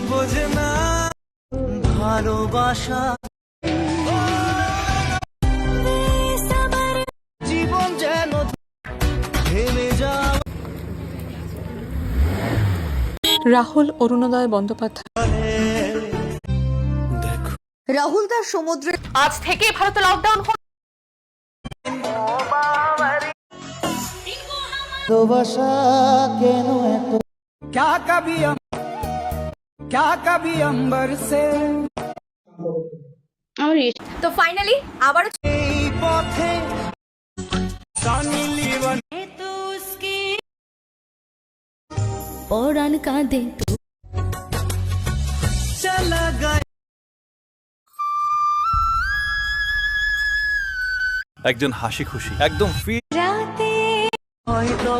বোঝে না ভালোবাসা জীবন যেন থেমে যাওয়া। রাহুল অরুণোদয় বন্দ্যোপাধ্যায়। রাহুল দাস সমুদ্রে আজ থেকে ভারতে লকডাউন। ভালোবাসা কেন এত क्या कभी अंबर से তো ফাইনালি আবারও এই পথে পরাণ কাঁদে চলা গায় একজন হাসি খুশি একদম ফিট রাতে হয়তো